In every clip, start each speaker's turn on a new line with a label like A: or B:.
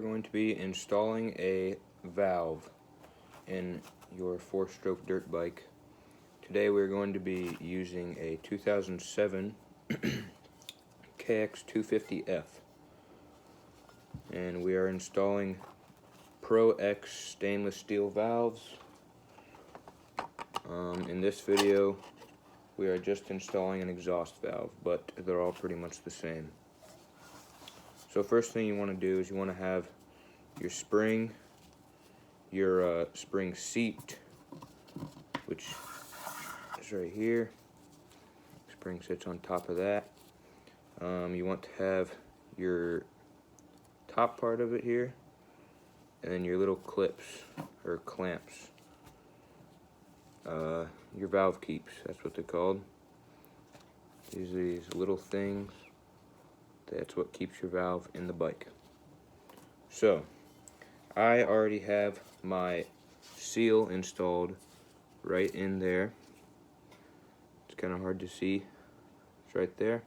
A: going to be installing a valve in your 4-stroke dirt bike. Today we're going to be using a 2007 kx250f, and we are installing Pro X stainless steel valves. In this video we are just installing an exhaust valve, but they're all pretty much the same. So first thing you want to do is you want to have your spring, your spring seat, which is right here. Spring sits on top of that. You want to have your top part of it here, and then your little clips or clamps. Your valve keeps, that's what they're called. These little things. That's what keeps your valve in the bike. So, I already have my seal installed right in there. It's kind of hard to see. It's right there.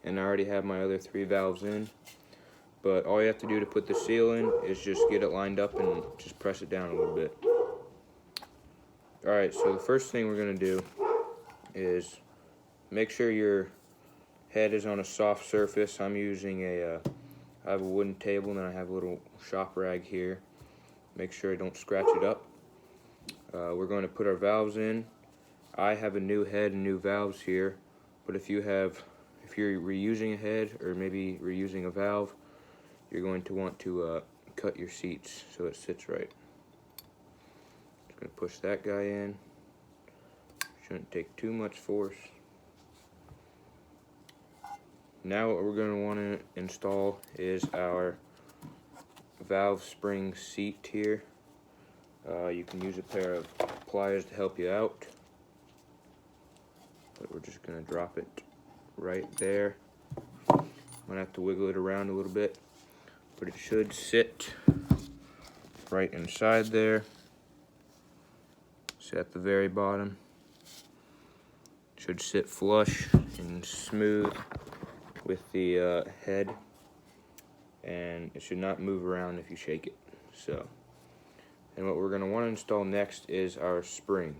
A: And I already have my other 3 valves in. But all you have to do to put the seal in is just get it lined up and just press it down a little bit. Alright, so the first thing we're going to do is make sure your head is on a soft surface. I'm using I have a wooden table, and then I have a little shop rag here. Make sure I don't scratch it up. We're going to put our valves in. I have a new head and new valves here, but if you're reusing a head or maybe reusing a valve, you're going to want to cut your seats so it sits right. Just going to push that guy in. Shouldn't take too much force. Now what we're going to want to install is our valve spring seat here. You can use a pair of pliers to help you out, but we're just going to drop it right there. I'm going to have to wiggle it around a little bit, but it should sit right inside there. It's at the very bottom. It should sit flush and smooth with the head, and it should not move around if you shake it. And what we're going to want to install next is our spring.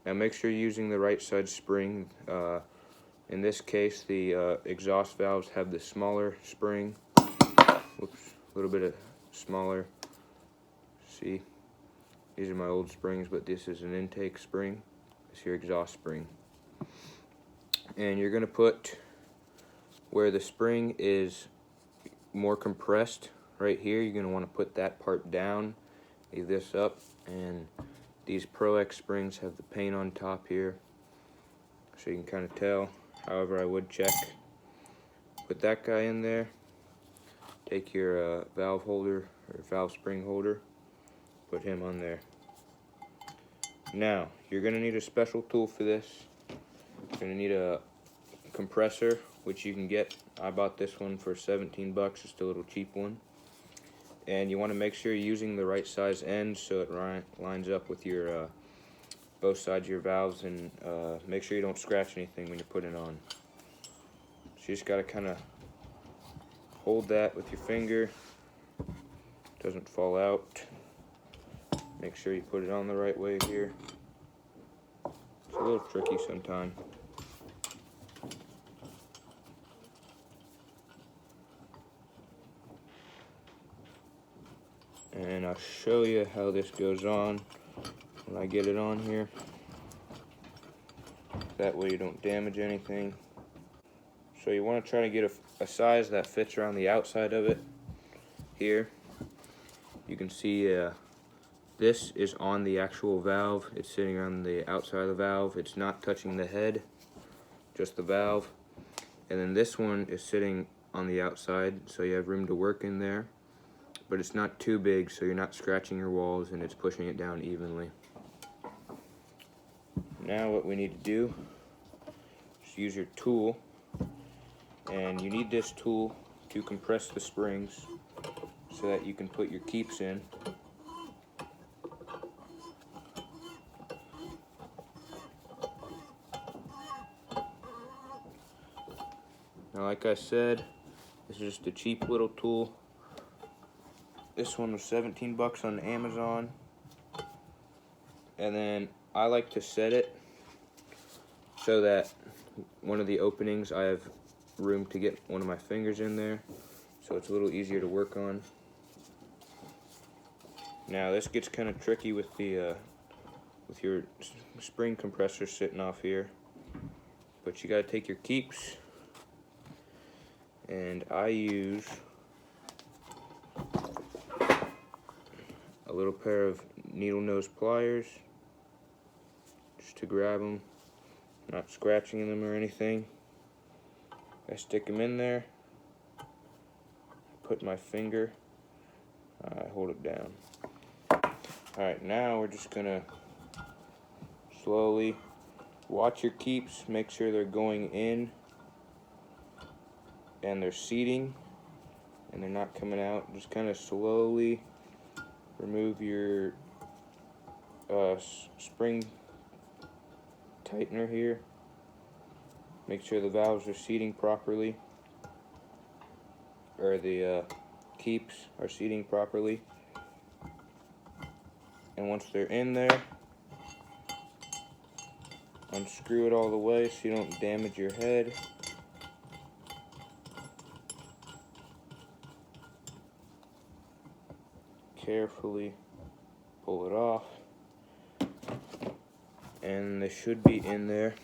A: Now make sure you're using the right side spring. In this case, the exhaust valves have the smaller spring. Whoops, a little bit of smaller. See, these are my old springs, but this is an intake spring. It's your exhaust spring. And you're going to put where the spring is more compressed right here. You're going to want to put that part down, leave this up, and these Pro X springs have the paint on top here, so you can kind of tell. However, I would check. Put that guy in there. Take your valve holder or valve spring holder, put him on there. Now you're going to need a special tool for this. You're going to need a compressor, which you can get. I bought this one for 17 bucks, just a little cheap one. And you want to make sure you're using the right size end so it lines up with your both sides of your valves, and make sure you don't scratch anything when you're putting it on. So you just got to kind of hold that with your finger, doesn't fall out. Make sure you put it on the right way here. It's a little tricky sometimes. And I'll show you how this goes on when I get it on here. That way you don't damage anything. So you want to try to get a size that fits around the outside of it here. You can see this is on the actual valve. It's sitting on the outside of the valve. It's not touching the head, just the valve. And then this one is sitting on the outside, so you have room to work in there. But it's not too big, so you're not scratching your walls, and it's pushing it down evenly. Now what we need to do is use your tool, and you need this tool to compress the springs so that you can put your keeps in. Now like I said, this is just a cheap little tool. This one was 17 bucks on Amazon. And then I like to set it so that one of the openings I have room to get one of my fingers in there, so it's a little easier to work on. Now this gets kind of tricky with the with your spring compressor sitting off here, but you got to take your keeps, and I use a little pair of needle nose pliers just to grab them, not scratching them or anything. I stick them in there, put my finger, I hold it down. Alright, now we're just gonna slowly watch your keeps, make sure they're going in and they're seating and they're not coming out. Just kind of slowly remove your spring tightener here. Make sure the valves are seating properly, or the keeps are seating properly. And once they're in there, unscrew it all the way so you don't damage your head. Carefully pull it off, and they should be in there.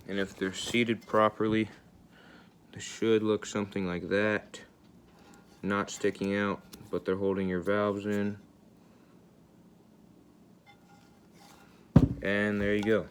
A: And if they're seated properly, they should look something like that. Not sticking out, but they're holding your valves in. And there you go.